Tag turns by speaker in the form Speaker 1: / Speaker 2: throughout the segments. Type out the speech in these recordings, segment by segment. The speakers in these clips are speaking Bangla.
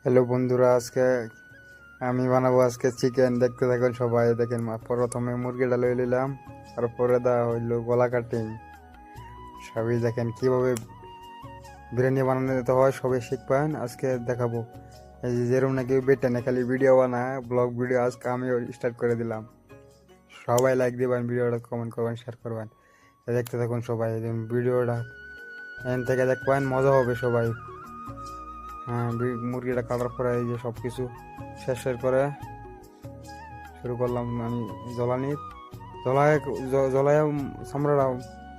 Speaker 1: হ্যালো বন্ধুরা, আজকে আমি বানাবো চিকেন। দেখতে থাকুন সবাই। দেখেন, প্রথমে মুরগিটা লই নিলাম, তারপরে হইলো গলা কাটিং। সবই দেখেন কিভাবে বিরিয়ানি বানানো যেতে হয়, সবাই শিখবেন। আজকে দেখাবো এই যে যেরকম নাকি বেটে না খালি ভিডিও বানায়, ব্লগ ভিডিও আজকে আমি স্টার্ট করে দিলাম। সবাই লাইক দিবেন, ভিডিওটা কমেন্ট করবেন, শেয়ার করবেন। দেখতে থাকুন সবাই, ভিডিওটা এখান থেকে দেখবেন, মজা হবে সবাই। হ্যাঁ, মুরগিটা কাটার পরে এই যে সব কিছু শেষের করে শুরু করলাম আমি জ্বলানি। জ্বলায় জ্বলায় চামড়াটা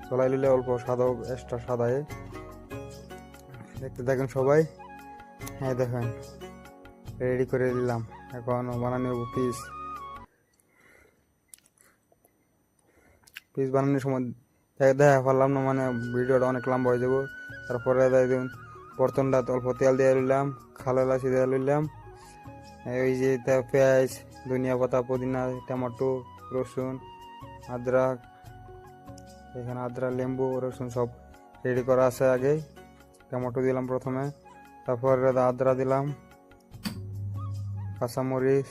Speaker 1: জ্বলাই নিলে অল্প সাদা এক্সট্রা সাদায়। দেখতে দেখেন সবাই। হ্যাঁ দেখেন, রেডি করে দিলাম। এখন বানানো পিস পিস বানানোর সময় দেখা পারলাম না, মানে ভিডিওটা অনেক লম্বা হয়ে যাবো। তারপরে দেখুন বর্তনটা অল্প তেল দিয়ে নিলাম, খালো লাচি দিয়ে নিলাম। এই যে পেঁয়াজ, ধনিয়া পাতা, পুদিনা, টমেটো, রসুন, আদরক, এখানে আদরক, লেম্বু, রসুন সব রেডি করা আছে আগে। টমেটো দিলাম প্রথমে, তারপরে আদরক দিলাম, কাঁচামরিচ,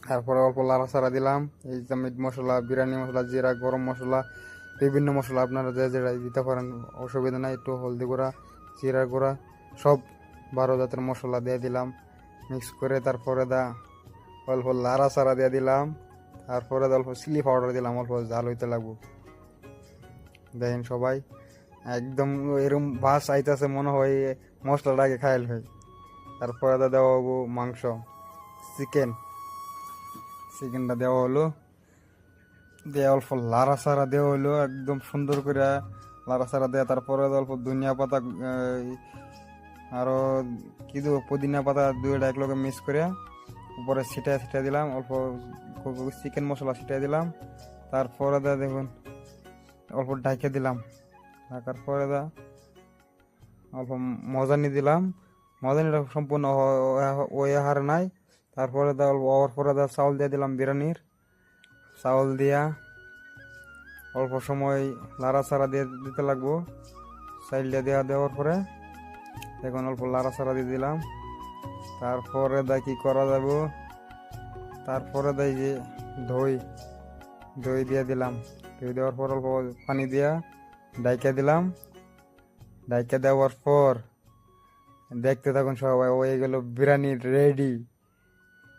Speaker 1: তারপরে অল্প লাড়াচাড়া দিলাম। এই যে মিট মশলা, বিরিয়ানি মশলা, জিরা, গরম মশলা, বিভিন্ন মশলা আপনারা যে যেটা দিতে পারেন, অসুবিধা নাই। একটু হলদি গুঁড়া, জিরা গুঁড়া, সব 12 জাতের মশলা দিয়ে দিলাম মিক্স করে। তারপরে অল্প লাড়াচাড়া দিয়ে দিলাম। তারপরে অল্প চিলি পাউডার দিলাম, অল্প জাল হইতে লাগবো। দেখেন সবাই, একদম এরকম ভাস আইতেছে, মনে হয় মশলাটা আগে খাইল হয়। তারপরে দেওয়া হবো মাংস, চিকেনটা দেওয়া হলো, দিয়ে অল্প লাড়াচাড়া দেওয়া হলো একদম সুন্দর করে লাড়াচাড়া দেওয়া। তারপরে অল্প ধনিয়া পাতা, আরো কি দেবো, পুদিনা পাতা, দুইটা একলগে মিক্স করে উপরে ছিটাই দিলাম। অল্প চিকেন মশলা ছিটাই দিলাম। তারপরে দেখুন অল্প ঢাইকে দিলাম। ঢাকার পরে অল্প মজানি দিলাম। মজানিটা সম্পূর্ণ ওই হার নাই। তারপরে অল্প ওর পরে চাউল দিয়ে দিলাম, বিরিয়ানির চাউল দিয়া অল্প সময় লাড়াচাড়া দিয়ে দিতে লাগবো। চাইলটা দেওয়ার পরে এখন অল্প লাড়াচাড়া দিয়ে দিলাম। তারপরে কি করা যাব, তারপরে যে দই দিয়ে দিলাম। দই দেওয়ার পর অল্প পানি দিয়া ডাইকা দিলাম। ডাইকা দেওয়ার পর দেখতে থাকুন সবাই, হয়ে গেল বিরিয়ানি রেডি।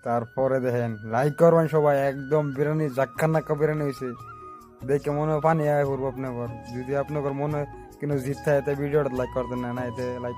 Speaker 1: তারপরে দেখেন, লাইক করবেন সবাই। একদম বিরিয়ানি জাক্কান্নাক্কা বিরিয়ানি হয়েছে, দেখে মনে হয় পানি আয় পড়বো আপনার। যদি আপনার মনে হয় কিন্তু জিত থাকে, ভিডিওটা লাইক করতেন না, এতে লাইক